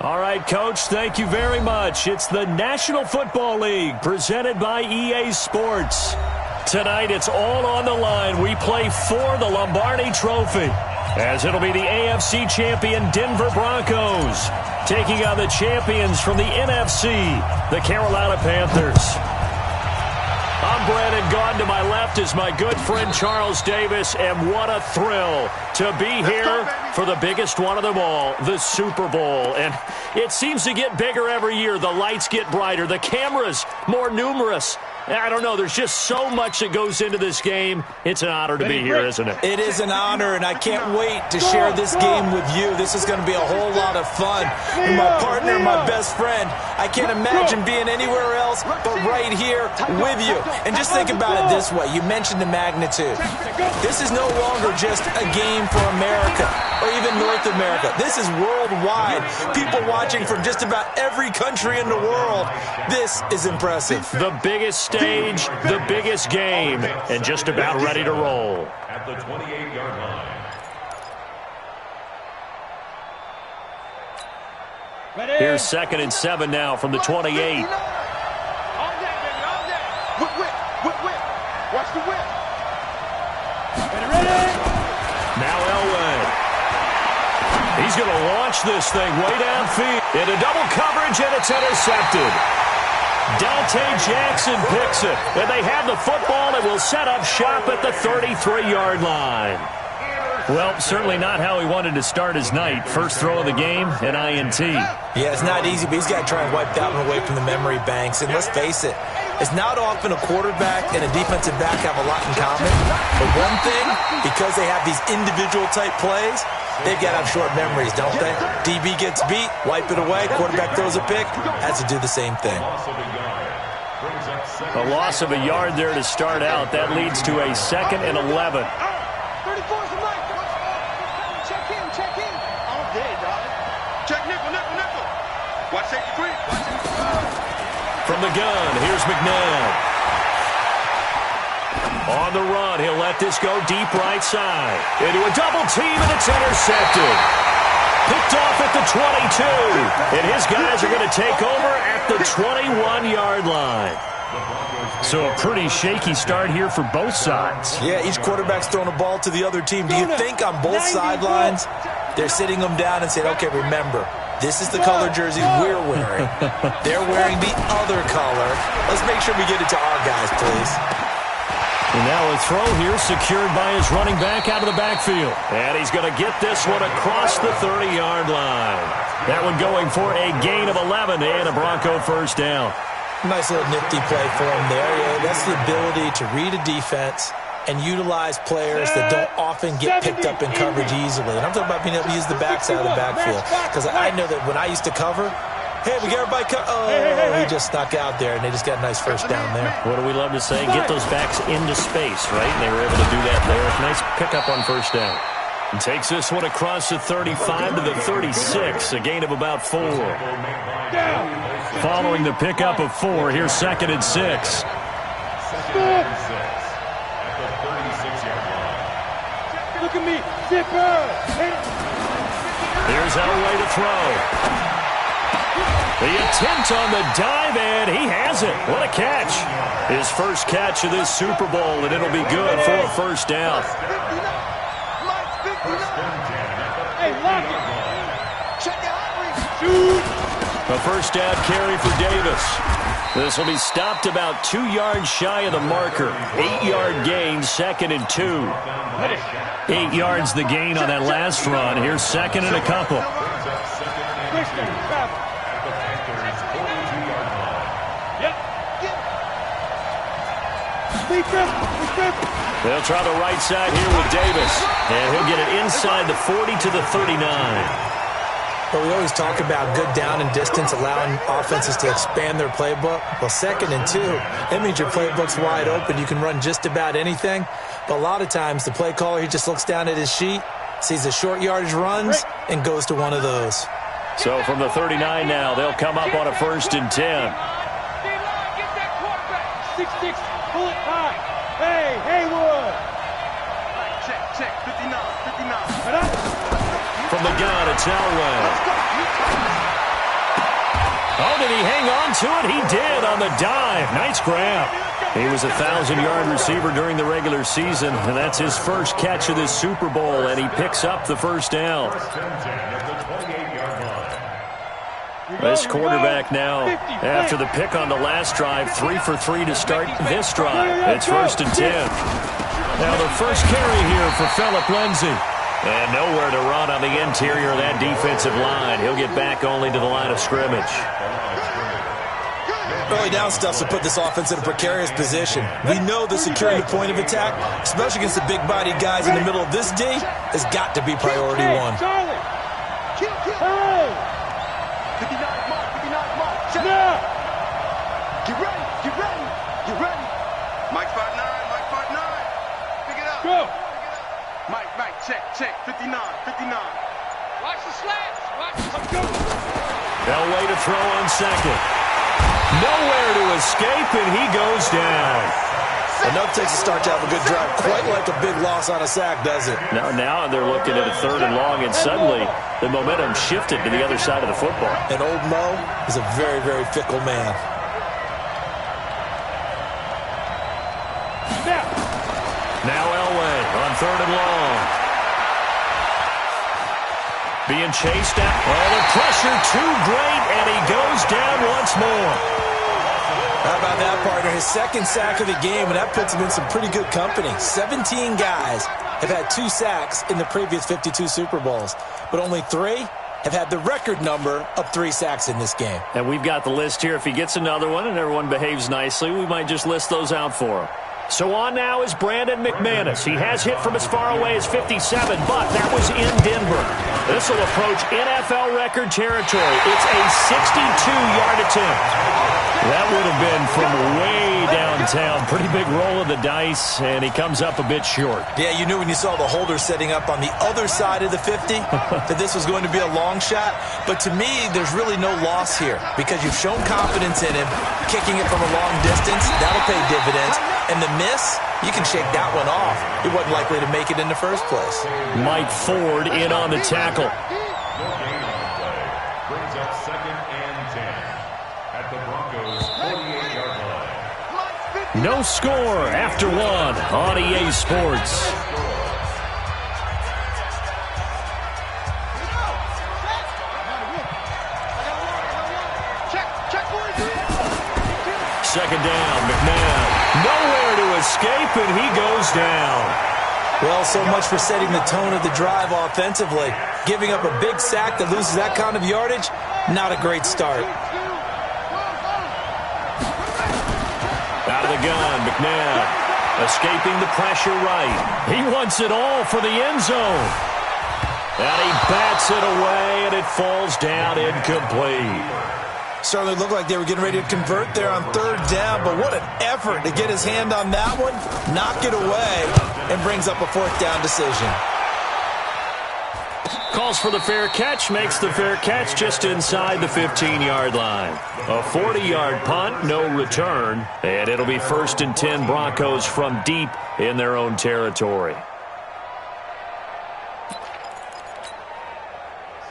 All right, Coach, thank you very much. It's the National Football League presented by EA Sports. Tonight, it's all on the line. We play for the Lombardi Trophy, as it'll be the AFC champion Denver Broncos taking on the champions from the NFC, the Carolina Panthers. I'm Brandon Gaudin. To my left is my good friend Charles Davis, and what a thrill to be here for the biggest one of them all, the Super Bowl. And it seems to get bigger every year. The lights get brighter, the cameras more numerous. I don't know, there's just so much that goes into this game. It's an honor to be here, isn't it? It is an honor, and I can't wait to share this game with you. This is going to be a whole lot of fun. And my partner, my best friend, I can't imagine being anywhere else but right here with you. And just think about it this way. You mentioned the magnitude. This is no longer just a game for America or even North America. This is worldwide. People watching from just about every country in the world. This is impressive. The biggest stage, the biggest game, and just about ready to roll. At the 28-yard line. Here's 2nd and 7 now from the 28. All day, baby, all day. Whip. Watch the whip. Ready. Now Elway. He's going to launch this thing way downfield. Into double coverage, and it's intercepted. Dante Jackson picks it, and they have the football and will set up shop at the 33-yard line. Well, certainly not how he wanted to start his night. First throw of the game, an INT. Yeah, it's not easy, but he's got to try and wipe that one away from the memory banks. And let's face it, it's not often a quarterback and a defensive back have a lot in common. But one thing, because they have these individual-type plays, they've got to have short memories, don't they? DB gets beat, wipe it away, quarterback throws a pick, has to do the same thing. A loss of a yard there to start out. That leads to a 2nd and 11. 34's the night. Check in. All day, darling. Check nickel. Watch safety quick. From the gun, here's McNabb. On the run, he'll let this go deep right side. Into a double team, and it's intercepted. Picked off at the 22. And his guys are going to take over at the 21-yard line. So a pretty shaky start here for both sides. Yeah, each quarterback's throwing a ball to the other team. Do you think on both sidelines they're sitting them down and saying, okay, remember, this is the color jersey we're wearing. They're wearing the other color. Let's make sure we get it to our guys, please. And now a throw here secured by his running back out of the backfield. And he's going to get this one across the 30-yard line. That one going for a gain of 11 and a Bronco first down. Nice little nifty play for him there. Yeah, that's the ability to read a defense and utilize players that don't often get picked up in coverage easily. And I'm talking about being able to use the backside of the backfield. Because I know that when I used to cover, Hey, we got everybody he just snuck out there, and they just got a nice first down there. What do we love to say? Get those backs into space, right? And they were able to do that there. Nice pickup on first down. And takes this one across the 35 to the 36, a gain of about 4. Following the pickup of 4, here's 2nd and 6. Look at me. Zipper. Here's Elway to throw. The attempt on the dive, and he has it. What a catch. His first catch of this Super Bowl, and it'll be good for a first down. Hey, lock it. Check out. Shoot. A first down carry for Davis. This will be stopped about 2 yards shy of the marker. 8-yard gain, 2nd and 2. 8 yards the gain on that last run. Here's 2nd and a couple. They'll try the right side here with Davis. And he'll get it inside the 40 to the 39. But we always talk about good down and distance, allowing offenses to expand their playbook. Well, 2nd and 2, that means your playbook's wide open. You can run just about anything. But a lot of times, the play caller, he just looks down at his sheet, sees the short yardage runs, and goes to one of those. So from the 39 now, they'll come up on a 1st and 10. 6-6, pull it high. Hey, Haywood. Check, 59. From the gun, it's Elway. Oh, did he hang on to it? He did on the dive. Nice grab. He was a 1,000-yard receiver during the regular season, and that's his first catch of this Super Bowl, and he picks up the first down. This quarterback now, after the pick on the last drive, 3 for 3 to start this drive. It's 1st and 10. Now the first carry here for Phillip Lindsay. And nowhere to run on the interior of that defensive line. He'll get back only to the line of scrimmage. Early down stuff to put this offense in a precarious position. We know the securing the point of attack, especially against the big-bodied guys in the middle of this D, has got to be priority one. Charlie. Kill. 59 mark. Get ready. Mike 5'9". Pick it up. Go. Mike, check. 59. Watch the slants. Elway to throw on 2nd. Nowhere to escape, and he goes down. Enough takes a start to have a good drive. Quite like a big loss on a sack, does it? Now they're looking at a 3rd and long, and suddenly the momentum shifted to the other side of the football. And old Mo is a very, very fickle man. Now Elway on 3rd and long. Being chased out. Oh, the pressure too great, and he goes down once more. How about that, partner? His 2nd sack of the game, and that puts him in some pretty good company. 17 guys have had 2 sacks in the previous 52 Super Bowls, but only 3 have had the record number of 3 sacks in this game. And we've got the list here. If he gets another one and everyone behaves nicely, we might just list those out for him. So on now is Brandon McManus. He has hit from as far away as 57, but that was in Denver. This will approach NFL record territory. It's a 62-yard attempt. That would have been from way downtown. Pretty big roll of the dice, and he comes up a bit short. Yeah, you knew when you saw the holder setting up on the other side of the 50 that this was going to be a long shot. But to me, there's really no loss here because you've shown confidence in him. Kicking it from a long distance, that'll pay dividends. And the miss, you can shake that one off. He wasn't likely to make it in the first place. Mike Ford in on the tackle. Brings up 2nd and 10 at the Broncos 48-yard line. No score after 1 on EA Sports. Second down, McMahon. Nowhere to escape, and he goes down. Well, so much for setting the tone of the drive offensively. Giving up a big sack that loses that kind of yardage, not a great start. Out of the gun, McMahon. Escaping the pressure right. He wants it all for the end zone. And he bats it away, and it falls down incomplete. Certainly looked like they were getting ready to convert there on third down, but what an effort to get his hand on that one, knock it away, and brings up a fourth down decision. Calls for the fair catch, makes the fair catch just inside the 15-yard line. A 40-yard punt, no return, and it'll be 1st and 10 Broncos from deep in their own territory.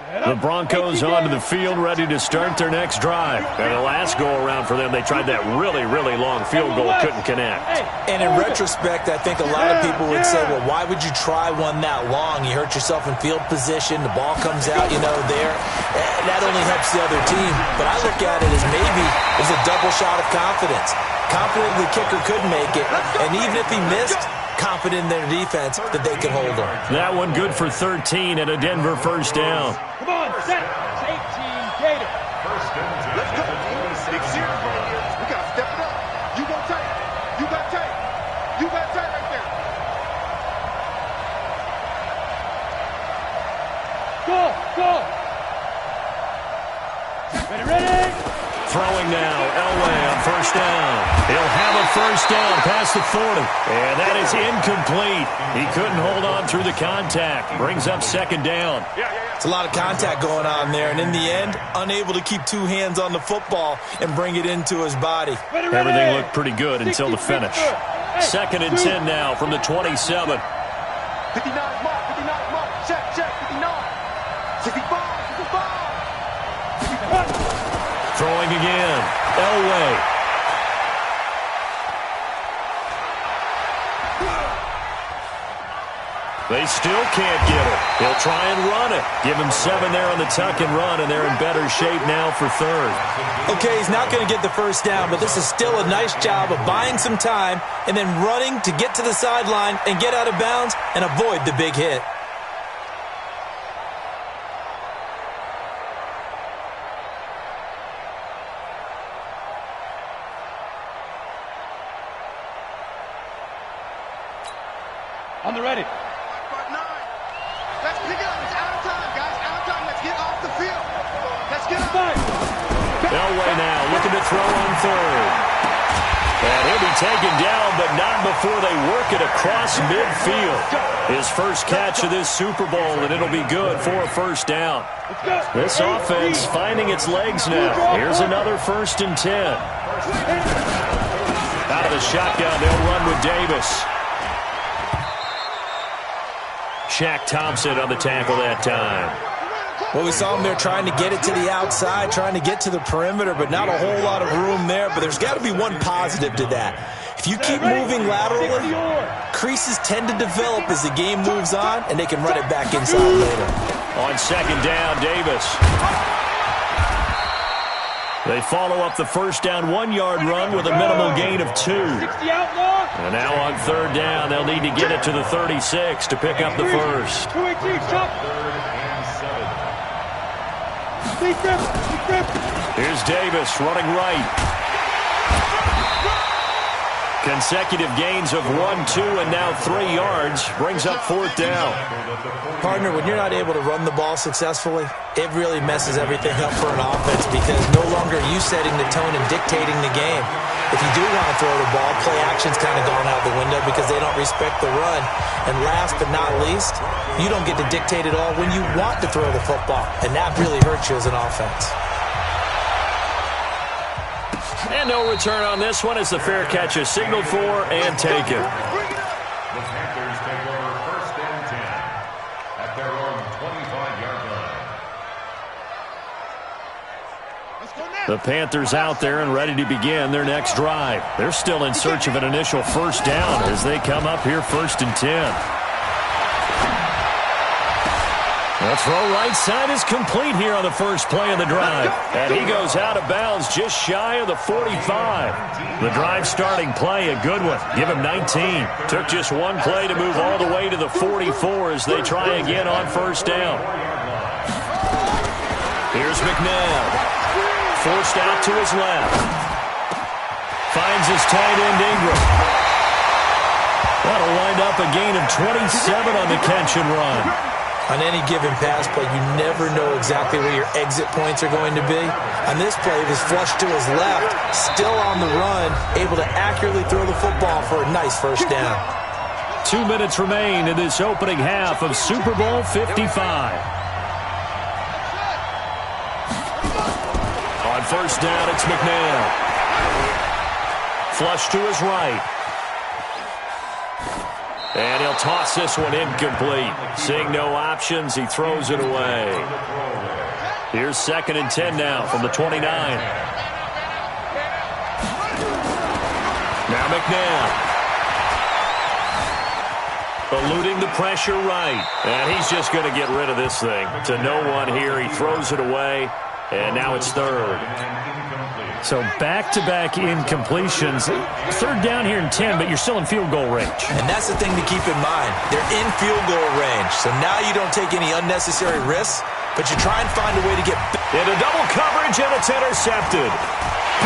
The Broncos onto the field, ready to start their next drive. And the last go-around for them, they tried that really, really long field goal, couldn't connect. And in retrospect, I think a lot of people would say, well, why would you try one that long? You hurt yourself in field position, the ball comes out, there. That only helps the other team. But I look at it as maybe it's a double shot of confidence. Confident the kicker could make it, and even if he missed, confident in their defense that they could hold him. That one good for 13 and a Denver first down. Come on, set. 18, Gator. First and 10. Let's go. Big series right here. We got to step it up. You got tight. You got tight. You got tight right there. Go, go. Ready. Throwing now, Elway on first down. He'll have a first down past the 40. And that is incomplete. He couldn't hold on through the contact. Brings up second down. It's a lot of contact going on there, and in the end, unable to keep two hands on the football and bring it into his body. Everything looked pretty good until the finish. 2nd and 10 now from the 27. 59 mark, 59 mark. Check, 59. 65, 65. Throwing again. Elway. They still can't get it. He'll try and run it. Give him 7 there on the tuck and run, and they're in better shape now for third. Okay, he's not going to get the first down, but this is still a nice job of buying some time and then running to get to the sideline and get out of bounds and avoid the big hit. On the ready. Let's pick it up. It's out of time, guys. Out of time. Let's get off the field. Let's get it. Elway now looking to throw on third. And he'll be taken down, but not before they work it across midfield. His first catch of this Super Bowl, and it'll be good for a first down. This offense finding its legs now. Here's another 1st and 10. Out of the shotgun, they'll run with Davis. Shaq Thompson on the tackle that time. Well, we saw him there trying to get it to the outside, trying to get to the perimeter, but not a whole lot of room there. But there's got to be one positive to that. If you keep moving laterally, creases tend to develop as the game moves on, and they can run it back inside later. On second down, Davis. They follow up the first down 1-yard run with a minimal gain of 2. And now on third down, they'll need to get it to the 36 to pick up the first. Here's Davis running right. Consecutive gains of 1, 2, and now 3 yards brings up fourth down. Partner, when you're not able to run the ball successfully, it really messes everything up for an offense because no longer are you setting the tone and dictating the game. If you do want to throw the ball, play action's kind of gone out the window because they don't respect the run. And last but not least, you don't get to dictate it all when you want to throw the football. And that really hurts you as an offense. And no return on this one as the fair catch is signaled for and taken. The Panthers take over 1st and 10 at their own 25-yard line. The Panthers out there and ready to begin their next drive. They're still in search of an initial first down as they come up here 1st and 10. The throw right side is complete here on the first play of the drive. And he goes out of bounds just shy of the 45. The drive starting play, a good one. Give him 19. Took just one play to move all the way to the 44 as they try again on first down. Here's McNabb. Forced out to his left. Finds his tight end Ingram. That'll wind up a gain of 27 on the catch and run. On any given pass play, you never know exactly where your exit points are going to be. On this play, it was flushed to his left, still on the run, able to accurately throw the football for a nice first down. 2 minutes remain in this opening half of Super Bowl 55. On first down, it's McNair. Flush to his right. And he'll toss this one incomplete. Seeing no options, he throws it away. Here's 2nd and 10 now from the 29. Now McNair. Eluding the pressure right. And he's just going to get rid of this thing. To no one here. He throws it away. And now it's 3rd. So back-to-back incompletions. 3rd down here in 10, but you're still in field goal range. And that's the thing to keep in mind. They're in field goal range. So now you don't take any unnecessary risks, but you try and find a way to get into double coverage, and it's intercepted.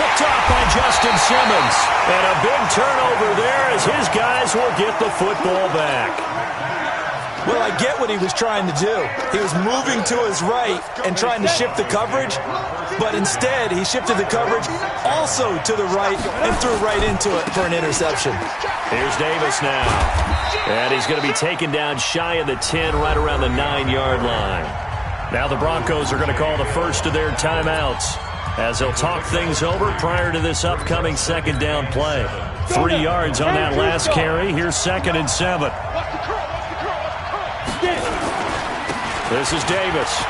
Picked off by Justin Simmons. And a big turnover there as his guys will get the football back. Well, I get what he was trying to do. He was moving to his right and trying to shift the coverage, but instead he shifted the coverage also to the right and threw right into it for an interception. Here's Davis now. And he's going to be taken down shy of the 10, right around the 9-yard line. Now the Broncos are going to call the first of their timeouts as they'll talk things over prior to this upcoming 2nd down play. 3 yards on that last carry. Here's 2nd and 7. This is Davis.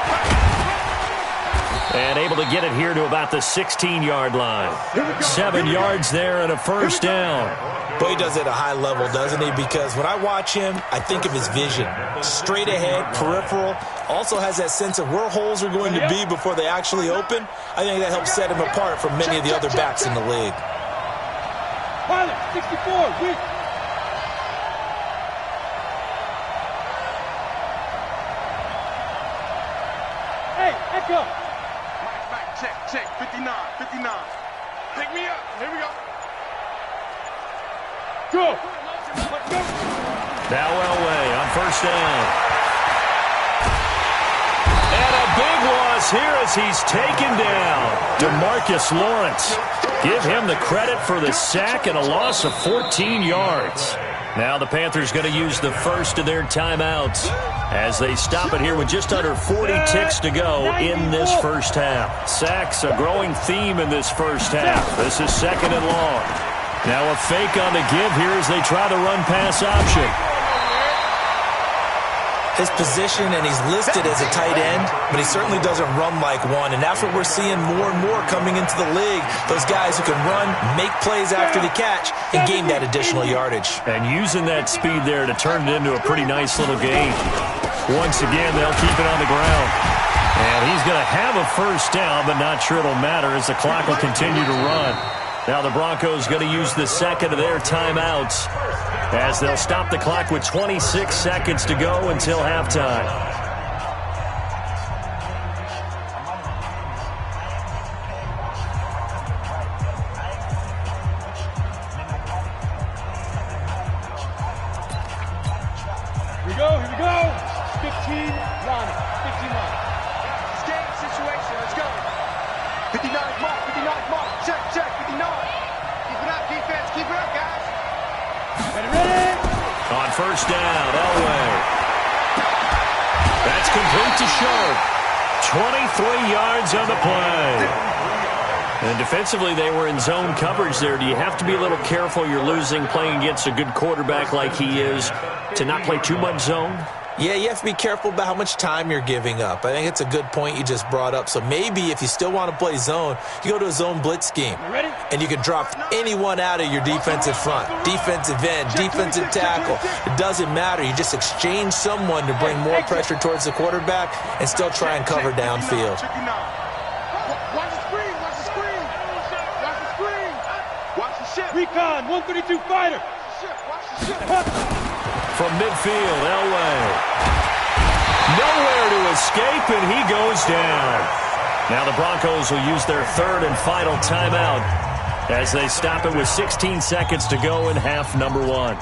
And able to get it here to about the 16-yard line. 7 yards there and a first down. Boy, he does it at a high level, doesn't he? Because when I watch him, I think of his vision. Straight ahead, peripheral. Also has that sense of where holes are going to be before they actually open. I think that helps set him apart from many of the other backs in the league. Pilot, 64, weak. Hey, echo. Mike, check, 59. Pick me up. Here we go. Go. Now Elway on first down. And a big loss here as he's taken down. DeMarcus Lawrence. Give him the credit for the sack and a loss of 14 yards. Now the Panthers going to use the first of their timeouts as they stop it here with just under 40 ticks to go in this first half. Sacks a growing theme in this first half. This is 2nd and long. Now a fake on the give here as they try the run-pass option. His position, and he's listed as a tight end, but he certainly doesn't run like one, and that's what we're seeing more and more coming into the league. Those guys who can run, make plays after the catch, and gain that additional yardage. And using that speed there to turn it into a pretty nice little gain. Once again, they'll keep it on the ground. And he's going to have a first down, but not sure it'll matter as the clock will continue to run. Now the Broncos going to use the second of their timeouts as they'll stop the clock with 26 seconds to go until halftime. Here we go. 15 line. Escape situation, let's go. 59 mark. Check, 59. Keep it up, defense. Keep it up, guys. Ready? On first down, Elway. That's complete to Sharp. 23 yards on the play. And defensively, they were in zone coverage there. Do you have to be a little careful? You're losing, playing against a good quarterback like he is, to not play too much zone? Yeah, you have to be careful about how much time you're giving up. I think it's a good point you just brought up. So maybe if you still want to play zone, you go to a zone blitz scheme. And you can drop anyone out of your defensive front. Defensive end, defensive tackle. It doesn't matter. You just exchange someone to bring more pressure towards the quarterback and still try and cover downfield. Watch the screen. Watch the ship. Recon, 132 fighter. Watch the ship. From midfield, Elway. Nowhere to escape, and he goes down. Now the Broncos will use their third and final timeout as they stop it with 16 seconds to go in half number one.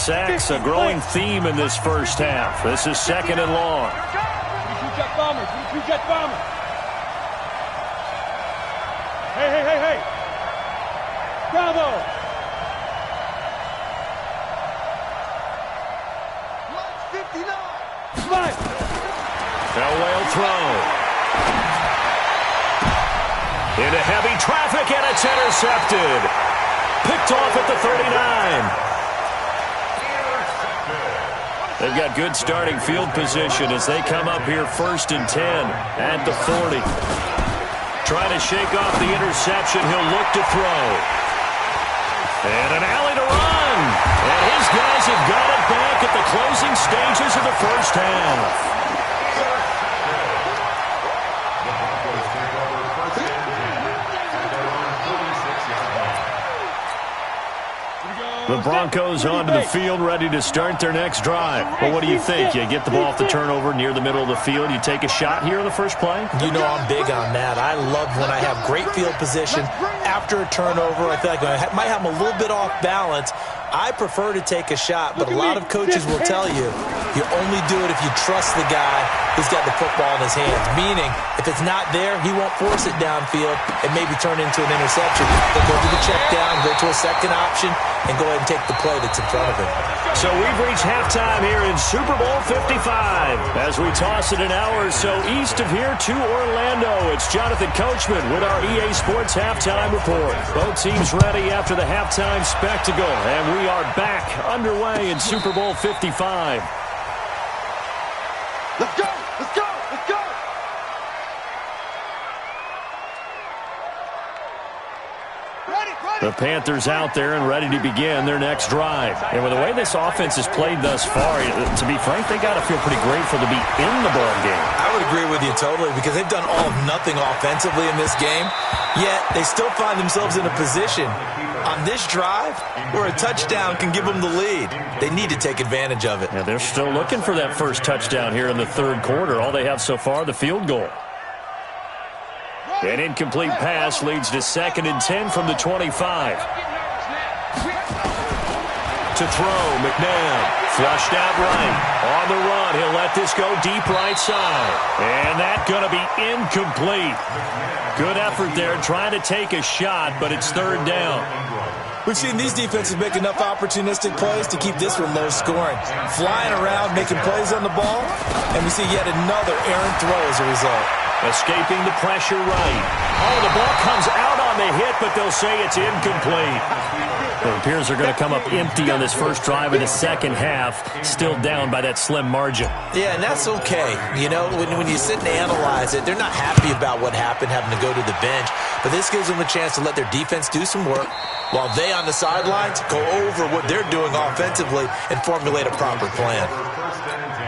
sacks, a growing theme in this first half. This is 2nd and long. Hey. Bravo. Lunch 59. Slide. Whale throw. Into heavy traffic, and it's intercepted. Picked off at the 39. They've got good starting field position as they come up here 1st and 10 at the 40. Trying to shake off the interception. He'll look to throw. And an alley to run. And his guys have got it back at the closing stages of the first half. The Broncos onto the field, ready to start their next drive. Well, what do you think? You get the ball off the turnover near the middle of the field. You take a shot here in the first play? You know I'm big on that. I love when I have great field position after a turnover. I feel like I might have them a little bit off balance. I prefer to take a shot, but a lot of coaches will tell you, you only do it if you trust the guy who's got the football in his hands. Meaning, if it's not there, he won't force it downfield and maybe turn into an interception. He'll go to the check down, go to a second option, and go ahead and take the play that's in front of him. So we've reached halftime here in Super Bowl 55. As we toss it an hour or so east of here to Orlando, it's Jonathan Coachman with our EA Sports Halftime Report. Both teams ready after the halftime spectacle, and we are back underway in Super Bowl 55. Let's go! Let's go! Let's go! The Panthers out there and ready to begin their next drive. And with the way this offense has played thus far, to be frank, they got to feel pretty grateful to be in the ball game. I would agree with you totally because they've done all of nothing offensively in this game, yet they still find themselves in a position on this drive where a touchdown can give them the lead. They need to take advantage of it. Yeah, they're still looking for that first touchdown here in the third quarter. All they have so far, the field goal. An incomplete pass leads to 2nd and 10 from the 25. To throw, McNabb. Flushed out right. On the run, he'll let this go deep right side. And that's going to be incomplete. Good effort there, trying to take a shot, but it's 3rd down. We've seen these defenses make enough opportunistic plays to keep this one low scoring. Flying around, making plays on the ball, and we see yet another errant throw as a result. Escaping the pressure right. Oh, the ball comes out on the hit, but they'll say it's incomplete. It appears they're going to come up empty on this first drive of the second half, still down by that slim margin. Yeah, and that's okay. You know, when you sit and analyze it, they're not happy about what happened, having to go to the bench. But this gives them a chance to let their defense do some work while they on the sidelines go over what they're doing offensively and formulate a proper plan. First and 10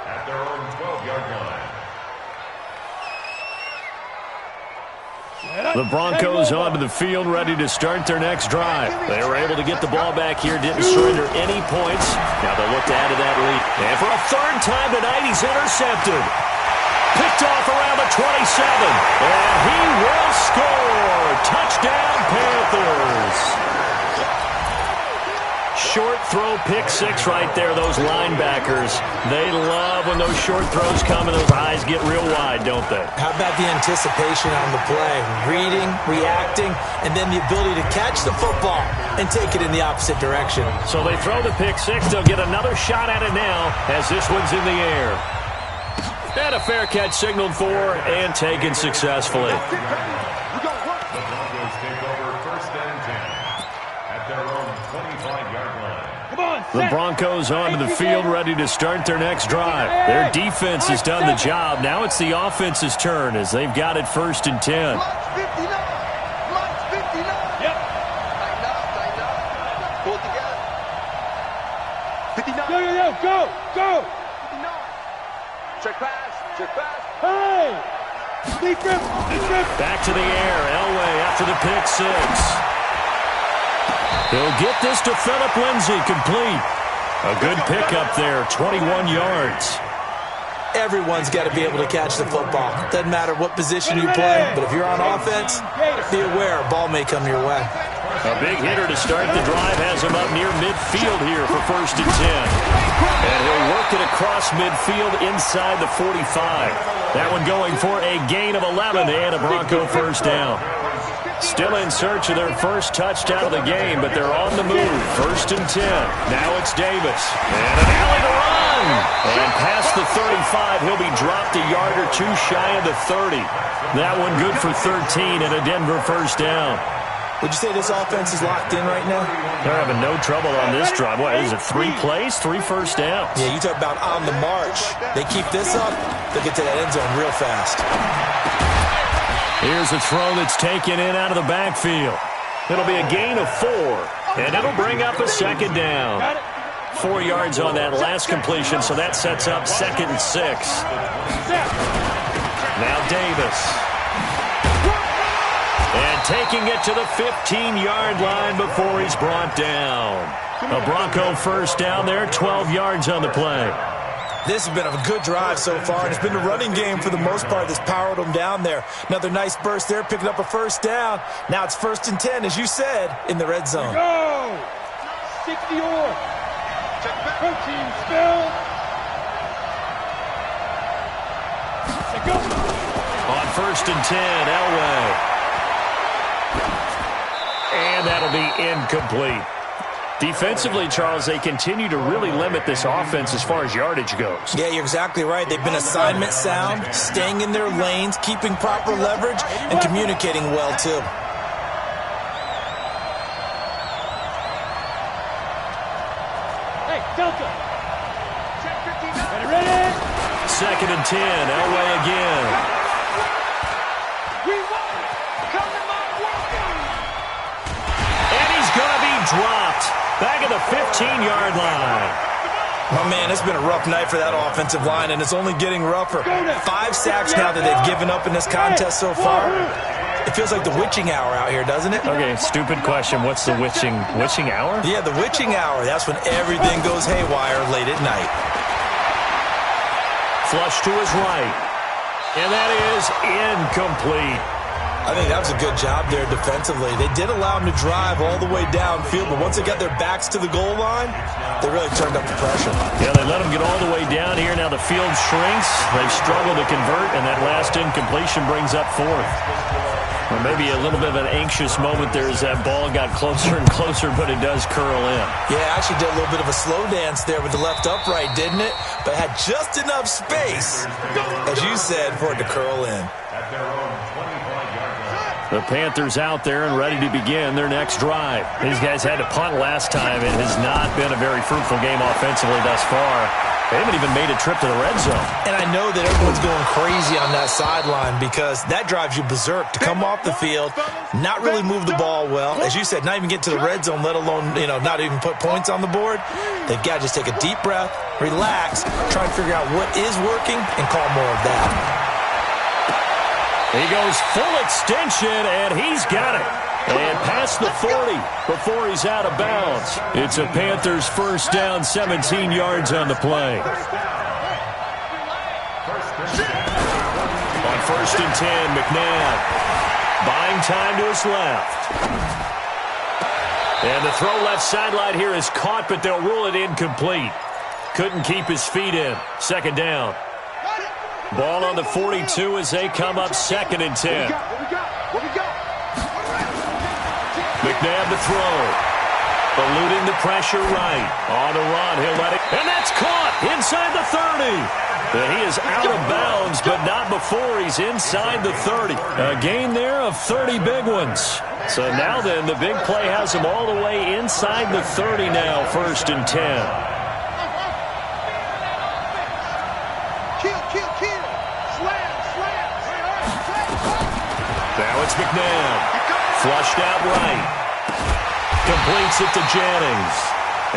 at their own 12-yard line. The Broncos onto the field, ready to start their next drive. They were able to get the ball back here, didn't surrender any points. Now they'll look to add to that lead. And for a 3rd time tonight, he's intercepted. Picked off around the 27. And he will score. Touchdown, Panthers. Short throw, pick 6 right there, those linebackers. They love when those short throws come and those eyes get real wide, don't they? How about the anticipation on the play? Reading, reacting, and then the ability to catch the football and take it in the opposite direction. So they throw the pick 6. They'll get another shot at it now as this one's in the air. And a fair catch signaled for and taken successfully. The Broncos onto the field, ready to start their next drive. Their defense has done the job. Now it's the offense's turn as they've got it 1st and 10. Go! Check pass. Hey! Deep grip. Back to the air. Elway after the pick 6. He'll get this to Phillip Lindsay, complete. A good pickup there, 21 yards. Everyone's got to be able to catch the football. Doesn't matter what position you play, but if you're on offense, be aware a ball may come your way. A big hitter to start the drive has him up near midfield here for 1st and 10. And he'll work it across midfield inside the 45. That one going for a gain of 11 and a Bronco first down. Still in search of their first touchdown of the game, but they're on the move. 1st and 10. Now it's Davis. And an alley to run. And past the 35, he'll be dropped a yard or two shy of the 30. That one good for 13 and a Denver first down. Would you say this offense is locked in right now? They're having no trouble on this drive. What is it, 3 plays, 3 first downs? Yeah, you talk about on the march. They keep this up, they'll get to that end zone real fast. Here's a throw that's taken in out of the backfield. It'll be a gain of 4, and it'll bring up a 2nd down. 4 yards on that last completion, so that sets up 2nd and 6. Now Davis. And taking it to the 15-yard line before he's brought down. A Bronco first down there, 12 yards on the play. This has been a good drive so far, and it's been the running game for the most part that's powered them down there. Another nice burst there, picking up a first down. Now it's 1st and 10, as you said, in the red zone. Go! 60 or. Protein spill. Go. On 1st and 10, Elway. And that'll be incomplete. Defensively, Charles, they continue to really limit this offense as far as yardage goes. Yeah, you're exactly right. They've been assignment sound, staying in their lanes, keeping proper leverage, and communicating well, too. Hey, Delta. Ready? 2nd and 10, Elway again. And he's going to be dropped. Back at the 15-yard line. Oh, man, it's been a rough night for that offensive line, and it's only getting rougher. 5 sacks now that they've given up in this contest so far. It feels like the witching hour out here, doesn't it? Okay, stupid question. What's the witching hour? Yeah, the witching hour. That's when everything goes haywire late at night. Flush to his right. And that is incomplete. I think that was a good job there defensively. They did allow them to drive all the way downfield, but once they got their backs to the goal line, they really turned up the pressure. Yeah, they let them get all the way down here. Now the field shrinks. They've struggled to convert, and that last incompletion brings up 4th. Or maybe a little bit of an anxious moment there as that ball got closer and closer, but it does curl in. Yeah, actually did a little bit of a slow dance there with the left upright, didn't it? But had just enough space, as you said, for it to curl in. The Panthers out there and ready to begin their next drive. These guys had to punt last time. It has not been a very fruitful game offensively thus far. They haven't even made a trip to the red zone. And I know that everyone's going crazy on that sideline because that drives you berserk to come off the field, not really move the ball well. As you said, not even get to the red zone, let alone, not even put points on the board. They've got to just take a deep breath, relax, try and figure out what is working, and call more of that. He goes full extension, and he's got it. And past the 40 before he's out of bounds. It's a Panthers first down, 17 yards on the play. On 1st and 10, McNabb buying time to his left. And the throw left sideline here is caught, but they'll rule it incomplete. Couldn't keep his feet in. 2nd down. Ball on the 42 as they come up 2nd and 10. McNabb to throw. Eluding the pressure right. On the run, he'll let it. And that's caught inside the 30. He is out of bounds, but not before he's inside the 30. A gain there of 30 big ones. So now then, the big play has him all the way inside the 30 now, 1st and 10. Now it's McNabb. Flushed out right. Completes it to Jennings.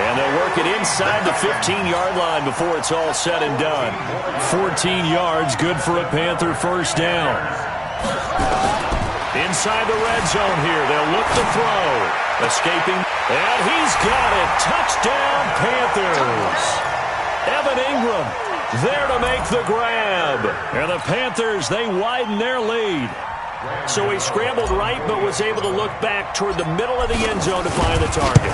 And they'll work it inside the 15-yard line before it's all said and done. 14 yards, good for a Panther first down. Inside the red zone here. They'll look to throw. Escaping. And he's got it. Touchdown, Panthers. Evan Ingram there to make the grab. And the Panthers, they widen their lead. So he scrambled right, but was able to look back toward the middle of the end zone to find the target.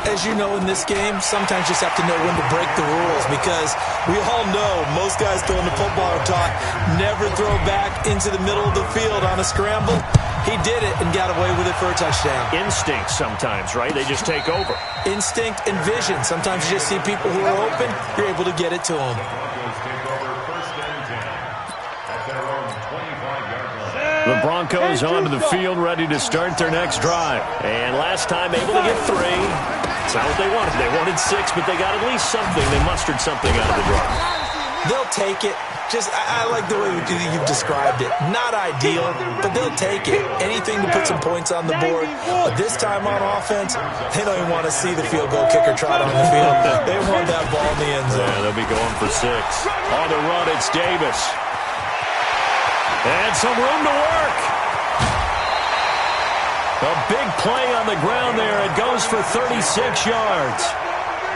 As you know in this game, sometimes you just have to know when to break the rules because we all know most guys throwing the football are taught never throw back into the middle of the field on a scramble. He did it and got away with it for a touchdown. Instinct sometimes, right? They just take over. Instinct and vision. Sometimes you just see people who are open, you're able to get it to them. The Broncos onto the field, ready to start their next drive. And last time able to get 3. It's not what they wanted. They wanted 6, but they got at least something. They mustered something out of the drive. They'll take it. I like the way you've described it. Not ideal, but they'll take it. Anything to put some points on the board. But this time on offense, they don't even want to see the field goal kicker trot on the field. They want that ball in the end zone. Yeah, they'll be going for 6. On the run, it's Davis. And some room to work. A big play on the ground there. It goes for 36 yards.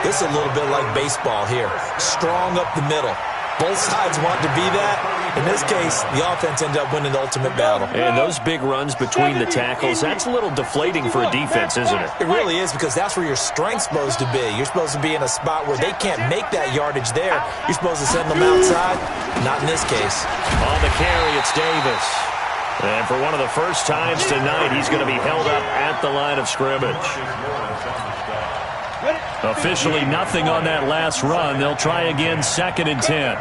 This is a little bit like baseball here. Strong up the middle. Both sides want to be that. In this case, the offense ended up winning the ultimate battle. And those big runs between the tackles, that's a little deflating for a defense, isn't it? It really is because that's where your strength's supposed to be. You're supposed to be in a spot where they can't make that yardage there. You're supposed to send them outside. Not in this case. On the carry, it's Davis. And for one of the first times tonight, he's going to be held up at the line of scrimmage. Officially nothing on that last run. They'll try again, 2nd and 10.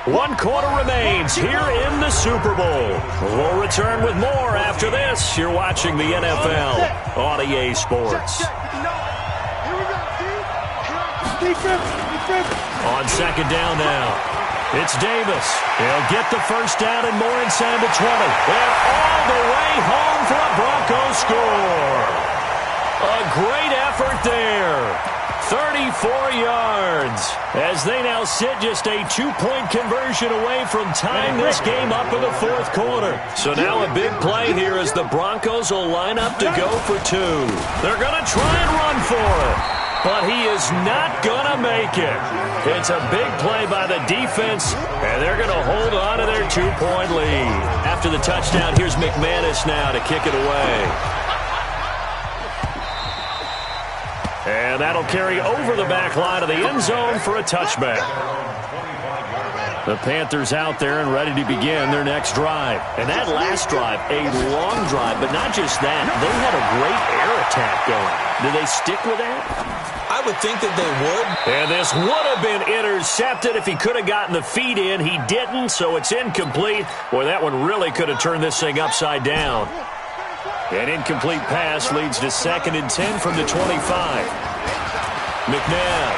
1 quarter remains here in the Super Bowl. We'll return with more after this. You're watching the NFL on EA Sports. On 2nd down now. It's Davis. He'll get the first down and more inside the 20. And all the way home for a Broncos score. A great effort there. 34 yards. As they now sit just a 2-point conversion away from tying this game up in the 4th quarter. So now a big play here as the Broncos will line up to go for 2. They're going to try and run for it. But he is not going to make it. It's a big play by the defense, and they're going to hold on to their 2-point lead. After the touchdown, here's McManus now to kick it away. And that'll carry over the back line of the end zone for a touchback. The Panthers out there and ready to begin their next drive. And that last drive, a long drive, but not just that. They had a great air attack going. Do they stick with that? I would think that they would. And this would have been intercepted if he could have gotten the feet in. He didn't, so it's incomplete. Boy, that one really could have turned this thing upside down. An incomplete pass leads to 2nd and 10 from the 25. McNabb.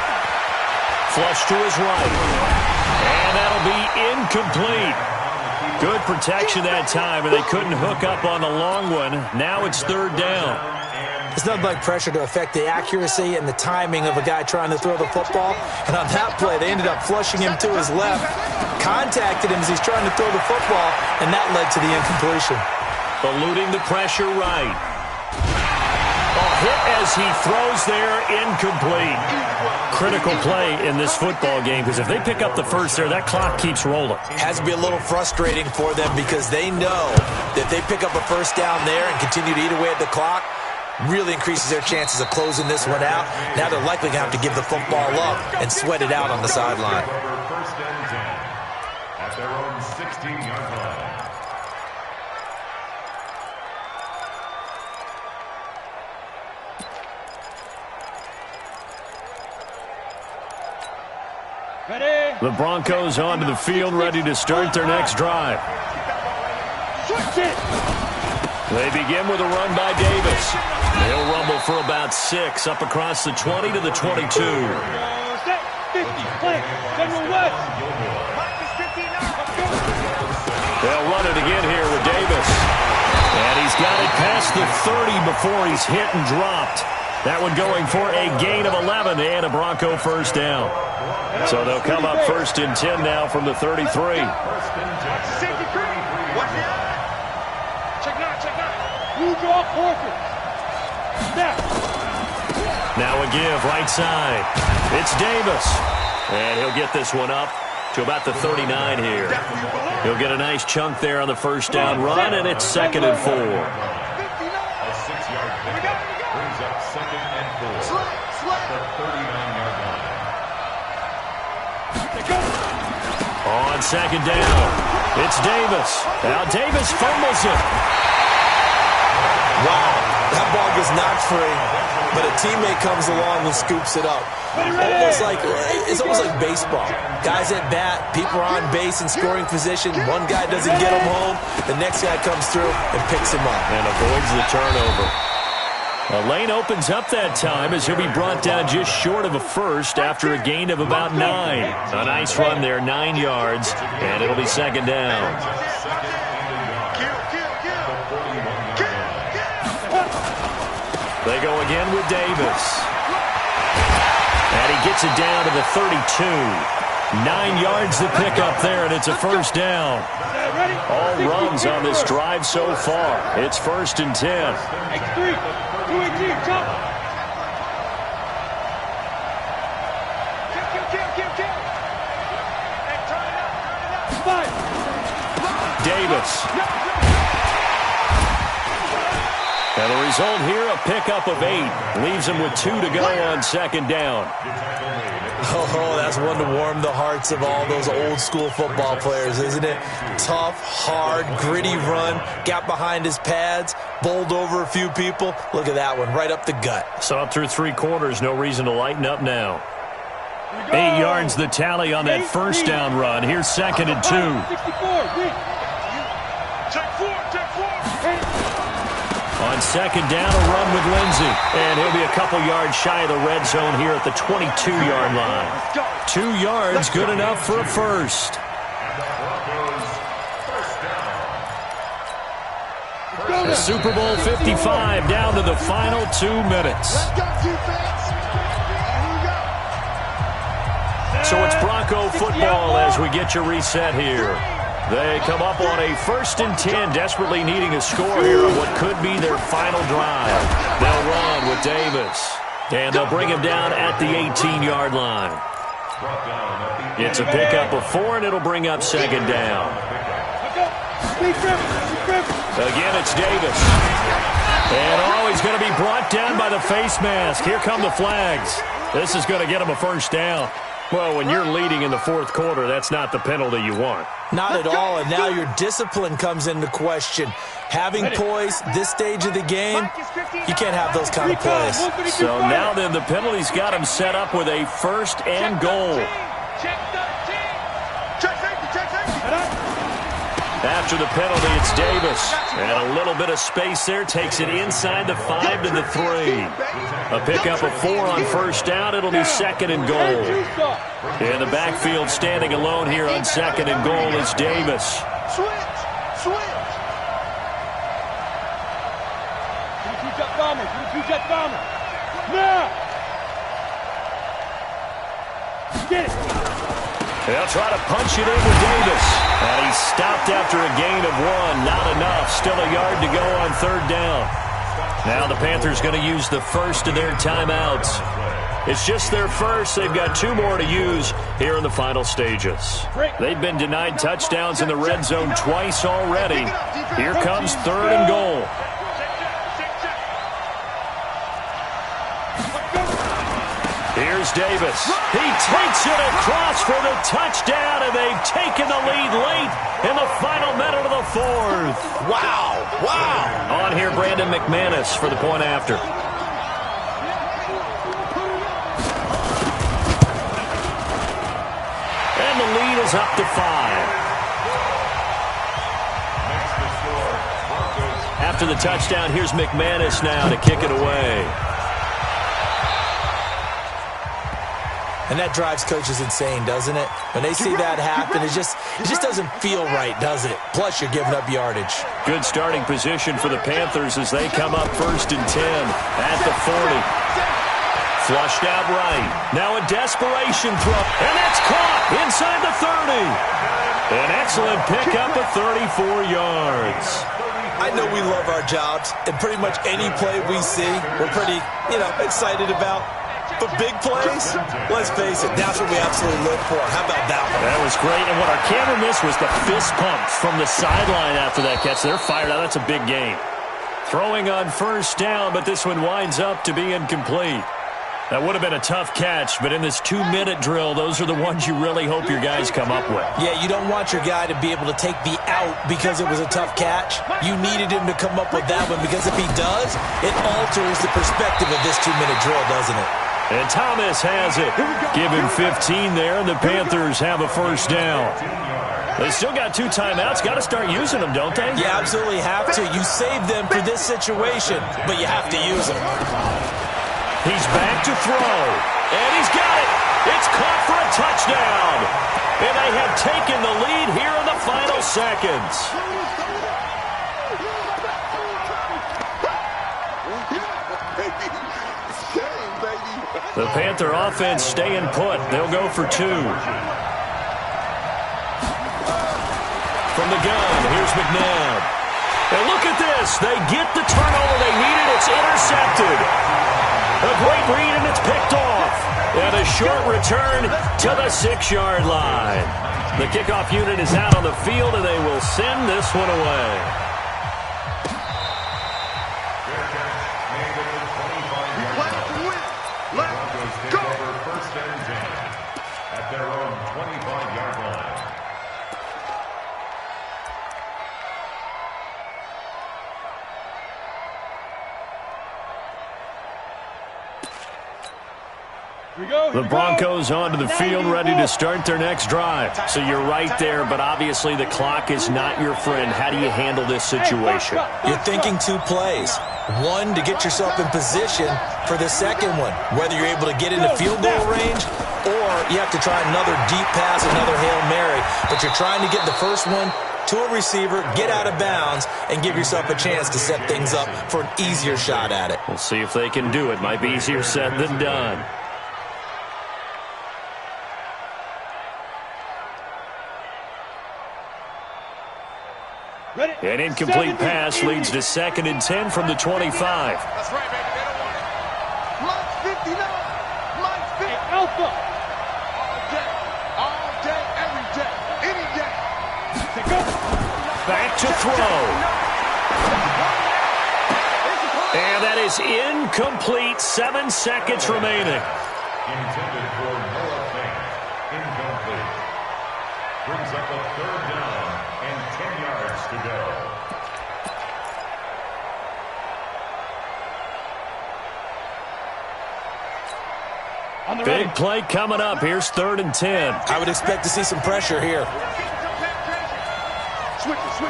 Flush to his right. And that'll be incomplete. Good protection that time, and they couldn't hook up on the long one. Now it's 3rd down. It's nothing like pressure to affect the accuracy and the timing of a guy trying to throw the football. And on that play, they ended up flushing him to his left, contacted him as he's trying to throw the football, and that led to the incompletion. Eluding the pressure right. A hit as he throws there, incomplete. Critical play in this football game because if they pick up the first there, that clock keeps rolling. Has to be a little frustrating for them because they know that if they pick up a first down there and continue to eat away at the clock, really increases their chances of closing this one out. Now they're likely going to have to give the football up and sweat it out on the sideline. 1st and 10 at their own 16-yard line. Ready? The Broncos onto the field, ready to start their next drive. They begin with a run by Davis. They'll rumble for about 6 up across the 20 to the 22. 50, play, General West. They'll run it again here with Davis. And he's got it past the 30 before he's hit and dropped. That one going for a gain of 11 and a Bronco first down. So they'll come up 1st and 10 now from the 33. Now a give right side. It's Davis. And he'll get this one up to about the 39 here. He'll get a nice chunk there on the first down run, and it's 2nd and 4. A 6-yard pickup brings up 2nd and 4. The 39-yard line. On 2nd down, it's Davis. Now Davis fumbles it. Wow, that ball gets knocked free, but a teammate comes along and scoops it up. It's almost like baseball. Guys at bat, people are on base in scoring position. One guy doesn't get him home. The next guy comes through and picks him up. And avoids the turnover. A lane opens up that time as he'll be brought down just short of a first after a gain of about 9. A nice run there, 9 yards, and it'll be 2nd down. They go again with Davis. And he gets it down to the 32. 9 yards to pick up there, and it's a first down. All runs on this drive so far. It's 1st and 10. X3, 218, jump. Kill. And turn it up. Davis. And the result here, a pickup of 8. Leaves him with 2 to go on 2nd down. Oh, that's one to warm the hearts of all those old school football players, isn't it? Tough, hard, gritty run. Got behind his pads, bowled over a few people. Look at that one, right up the gut. So up through 3 quarters, no reason to lighten up now. 8 yards the tally on that first down run. Here's 2nd and 2. 64, check 4. On 2nd down, a run with Lindsey. And he'll be a couple yards shy of the red zone here at the 22-yard line. 2 yards, good enough for a first. The Super Bowl 55 down to the final 2 minutes. So it's Bronco football as we get your reset here. They come up on a 1st and 10, desperately needing a score here on what could be their final drive. They'll run with Davis, and they'll bring him down at the 18-yard line. It's a pickup of 4, and it'll bring up 2nd down. Again, it's Davis. And he's going to be brought down by the face mask. Here come the flags. This is going to get him a first down. Well, when you're leading in the 4th quarter, that's not the penalty you want. Not at all, and now your discipline comes into question. Having poise this stage of the game, you can't have those kind of plays. So now then, the penalty's got him set up with a 1st and goal. After the penalty, it's Davis. And a little bit of space there takes it inside the 5 to the 3. A pickup of 4 on 1st down. It'll be 2nd and goal. In the backfield, standing alone here on 2nd and goal is Davis. Switch. Now. Get it. They'll try to punch it in with Davis. And he's stopped after a gain of 1. Not enough. Still a yard to go on 3rd down. Now the Panthers going to use the first of their timeouts. It's just their first. They've got 2 more to use here in the final stages. They've been denied touchdowns in the red zone twice already. Here comes 3rd and goal. Here's Davis. He takes it across for the touchdown, and they've taken the lead late in the final minute of the 4th. Wow. On here, Brandon McManus for the point after. And the lead is up to 5. After the touchdown, here's McManus now to kick it away. And that drives coaches insane, doesn't it? When they see that happen, it just doesn't feel right, does it? Plus, you're giving up yardage. Good starting position for the Panthers as they come up 1st and 10 at the 40. Flushed out right. Now a desperation throw. And that's caught inside the 30. An excellent pickup of 34 yards. I know we love our jobs, and pretty much any play we see, we're pretty, excited about. But big plays, let's face it, that's what we absolutely live for. How about that one? That was great. And what our camera missed was the fist pump from the sideline after that catch. They're fired out. That's a big gain. Throwing on first down, but this one winds up to be incomplete. That would have been a tough catch, but in this 2-minute drill, those are the ones you really hope your guys come up with. Yeah, you don't want your guy to be able to take the out because it was a tough catch. You needed him to come up with that one because if he does, it alters the perspective of this 2-minute drill, doesn't it? And Thomas has it. Give him 15 there, and the Panthers have a first down. They still got 2 timeouts. Got to start using them, don't they? You absolutely have to. You save them for this situation, but you have to use them. He's back to throw, and he's got it. It's caught for a touchdown. And they have taken the lead here in the final seconds. The Panther offense staying put. They'll go for 2. From the gun, here's McNabb. And look at this. They get the turnover they needed. It's intercepted. A great read, and it's picked off. And a short return to the 6-yard line. The kickoff unit is out on the field, and they will send this one away. The Broncos onto the field, ready to start their next drive. So you're right there, but obviously the clock is not your friend. How do you handle this situation? You're thinking 2 plays. One, to get yourself in position for the second one, whether you're able to get into field goal range or you have to try another deep pass, another Hail Mary. But you're trying to get the first one to a receiver, get out of bounds, and give yourself a chance to set things up for an easier shot at it. We'll see if they can do it. Might be easier said than done. An incomplete pass leads to 2nd and 10 from the 25. That's right, baby. They don't want it. Line's 59. Line's 50. Alpha. All day, every day, any day. Back to throw. And that is incomplete. 7 seconds remaining. Intended for Noah Fant. Incomplete. Brings up a 3rd down and 10 yards to go. Big play coming up. Here's 3rd and 10. I would expect to see some pressure here. Switch it. Come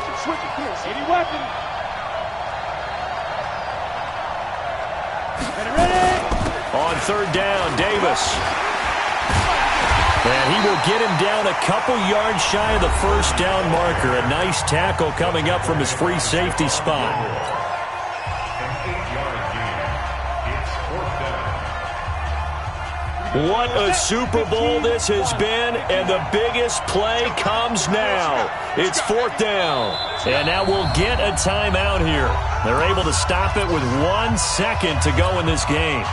on, any weapon. Ready. On 3rd down, Davis. And he will get him down a couple yards shy of the first down marker. A nice tackle coming up from his free safety spot. An 8-yard gain. It's 4th down. What a Super Bowl this has been, and the biggest play comes now. It's 4th down, and now we'll get a timeout here. They're able to stop it with 1 second to go in this game.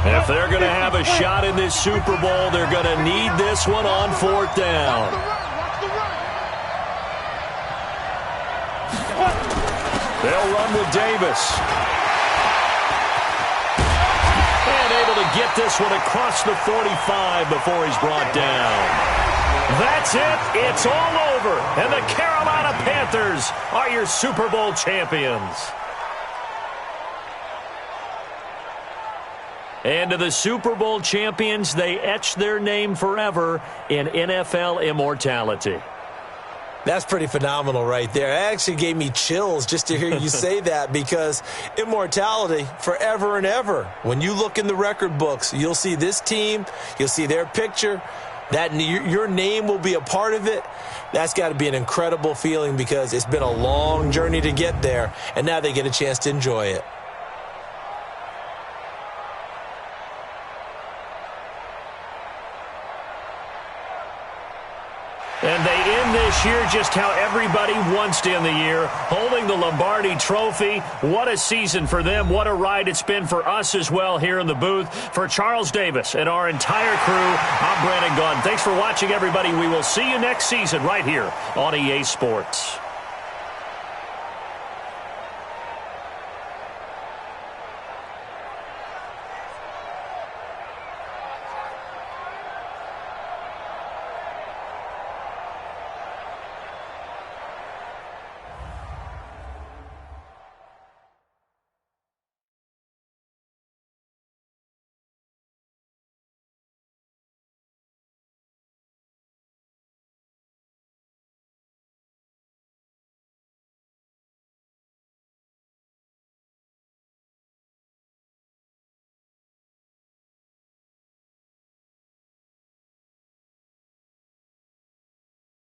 And if they're going to have a shot in this Super Bowl, they're going to need this one on 4th down. They'll run with Davis. And able to get this one across the 45 before he's brought down. That's it. It's all over. And the Carolina Panthers are your Super Bowl champions. And to the Super Bowl champions, they etch their name forever in NFL immortality. That's pretty phenomenal right there. It actually gave me chills just to hear you say that, because immortality forever and ever. When you look in the record books, you'll see this team, you'll see their picture, that your name will be a part of it. That's got to be an incredible feeling, because it's been a long journey to get there, and now they get a chance to enjoy it. And they end this finish here just how everybody wants to end the year, holding the Lombardi Trophy. What a season for them. What a ride it's been for us as well here in the booth. For Charles Davis and our entire crew, I'm Brandon Gunn. Thanks for watching, everybody. We will see you next season right here on EA Sports.